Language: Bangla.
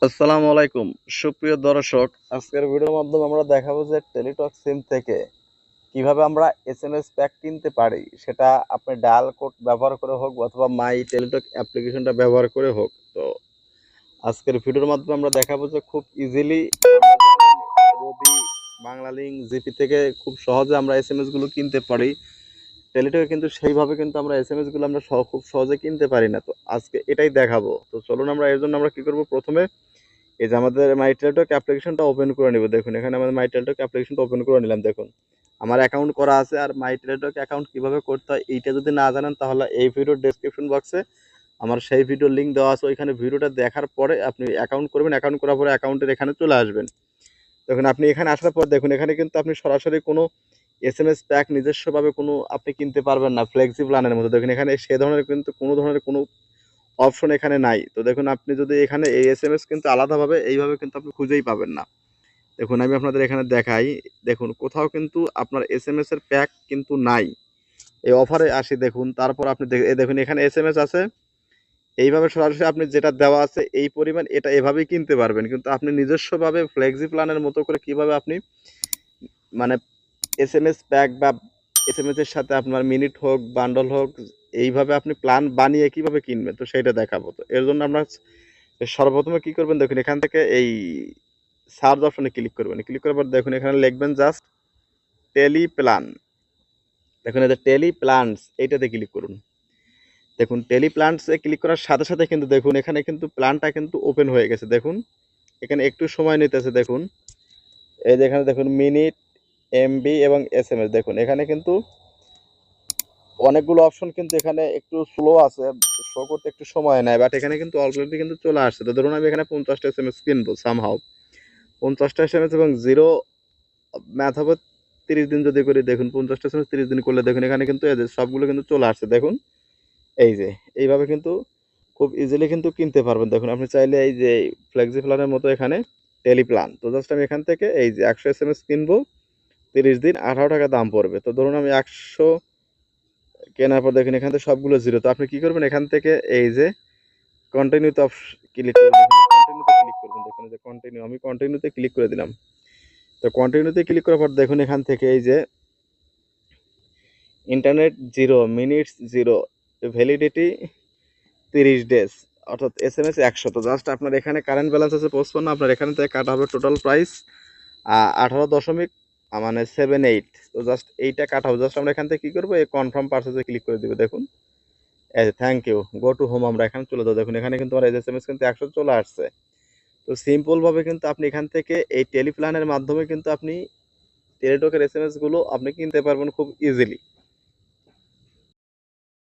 আসসালামু আলাইকুম সুপ্রিয় দর্শক, আজকের ভিডিওর মাধ্যমে আমরা দেখাবো যে টেলিটক সিম থেকে কিভাবে আমরা এসএমএস প্যাক কিনতে পারি। সেটা আপনি ডায়াল কোড ব্যবহার করে হোক অথবা মাই টেলিটক অ্যাপ্লিকেশনটা ব্যবহার করে হোক। তো আজকের ভিডিওর মাধ্যমে আমরা দেখাবো যে খুব ইজিলি রবি, বাংলা লিঙ্ক, জিপি থেকে খুব সহজে আমরা এসএমএস গুলো কিনতে পারি। টেলিটকে কিন্তু সেইভাবে কিন্তু আমরা এসএমএস গুলো আমরা খুব সহজে কিনতে পারি না। তো আজকে এটাই দেখাবো। তো চলুন আমরা এর জন্য আমরা কি করব, প্রথমে এই যে আমাদের মাই টেলিটক অ্যাপ্লিকেশনটা ওপেন করে নিব। দেখুন এখানে আমাদের মাই টেলিটক অ্যাপ্লিকেশনটা ওপেন করে নিলাম। দেখুন আমার অ্যাকাউন্ট করা আছে। আর মাই টেলিটক অ্যাকাউন্ট কিভাবে করতে হয় এইটা যদি না জানেন তাহলে এই ভিডিওর ডেসক্রিপশন বক্সে আমার সেই ভিডিওর লিঙ্ক দেওয়া আছে। ওইখানে ভিডিওটা দেখার পরে আপনি অ্যাকাউন্ট করবেন। অ্যাকাউন্ট করার পরে অ্যাকাউন্টের এখানে চলে আসবেন। দেখুন আপনি এখানে আসার পর দেখুন এখানে কিন্তু আপনি সরাসরি কোনো এসএমএস প্যাক নিজস্বভাবে কোনো আপনি কিনতে পারবেন না ফ্লেক্সি প্ল্যানের মতো। দেখুন এখানে সে ধরনের কিন্তু কোনো ধরনের কোনো অপশন এখানে নাই। তো দেখুন আপনি যদি এখানে এই এসএমএস কিন্তু আলাদাভাবে এইভাবে কিন্তু আপনি খুঁজেই পাবেন না। দেখুন আমি আপনাদের এখানে দেখাই। দেখুন কোথাও কিন্তু আপনার এসএমএস এর প্যাক কিন্তু নাই। এই অফারে আসি দেখুন, তারপর আপনি দেখুন এখানে এসএমএস আছে। এইভাবে সরাসরি আপনি যেটা দেওয়া আছে এই পরিমাণ এটা এভাবেই কিনতে পারবেন। কিন্তু আপনি নিজস্বভাবে ফ্লেক্সি প্ল্যানের মতো করে কিভাবে আপনি মানে এসএমএস প্যাক বা এসএমএস এর সাথে আপনার মিনিট হোক, বান্ডল হোক, এইভাবে আপনি প্ল্যান বানিয়ে কিভাবে কিনবেন তো সেইটা দেখাবো। তো এর জন্য আমরা সর্বপ্রথমে কি করবেন, দেখুন এখান থেকে এই সার্চ অপশনে ক্লিক করবেন। ক্লিক করার পর দেখুন এখানে লিখবেন জাস্ট টেলি প্ল্যান। দেখুন এই যে টেলি প্ল্যানস এইটাতে ক্লিক করুন। দেখুন টেলি প্ল্যানসে ক্লিক করার সাথে সাথে কিন্তু দেখুন এখানে কিন্তু প্ল্যানটা কিন্তু ওপেন হয়ে গেছে। দেখুন এখানে একটু সময় নিতেছে। দেখুন এই যে এখানে দেখুন মিনিট, এমবি এবং এসএমএস। দেখুন এখানে কিন্তু অনেকগুলো অপশন কিন্তু এখানে একটু স্লো আছে, শো করতে একটু সময় নেয়। বাট এখানে কিন্তু অলরেডি কিন্তু চলে আসছে। তো ধরুন আমি এখানে 50টা এসএমএস কিনবো সামহাও। 50টা এসএমএস এবং জিরো ম্যাথ হবে 30 দিন যদি করি। দেখুন 50টা এসএমএস 30 দিন করলে দেখুন এখানে কিন্তু এই যে সবগুলো কিন্তু চলে আসছে। দেখুন এই যে এইভাবে কিন্তু খুব ইজিলি কিন্তু কিনতে পারবেন। দেখুন আপনি চাইলে এই যে ফ্লেক্সি প্ল্যানের মতো এখানে টেলি প্ল্যান। তো জাস্ট আমি এখান থেকে এই যে 100 এসএমএস কিনবো, 30 দিন, 18 টাকা দাম পড়বে। তো ধরুন আমি 100 কেনার পর দেখুন এখান থেকে সবগুলো জিরো। তো আপনি কি করবেন, এখান থেকে এই যে কন্টিনিউতে ক্লিক করবেন। কন্টিনিউতে ক্লিক করবেন। দেখুন যে কন্টিনিউ, আমি কন্টিনিউতে ক্লিক করে দিলাম। তো কন্টিনিউতে ক্লিক করার পর দেখুন এখান থেকে এই যে internet zero, minutes zero, validity 30 days, অর্থাৎ এসএমএস 100। তো জাস্ট আপনার এখানে কারেন্ট ব্যালেন্স আছে 55। আপনার এখানে থেকে কাটা হবে টোটাল প্রাইস 18.78। তো জাস্ট এইটা কাটা হবে। জাস্ট আমরা এখান থেকে কী করবো, এই কনফার্ম পারচেজে ক্লিক করে দিব। দেখুন এই thank you, go to home, আমরা এখানে চলে যাবো। দেখুন এখানে কিন্তু আমার এসএমএস কিন্তু 100 চলে আসছে। তো সিম্পলভাবে কিন্তু আপনি এখান থেকে এই টেলিপ্ল্যানের মাধ্যমে কিন্তু আপনি টেলিটকের এসএমএস গুলো আপনি কিনতে পারবেন খুব ইজিলি।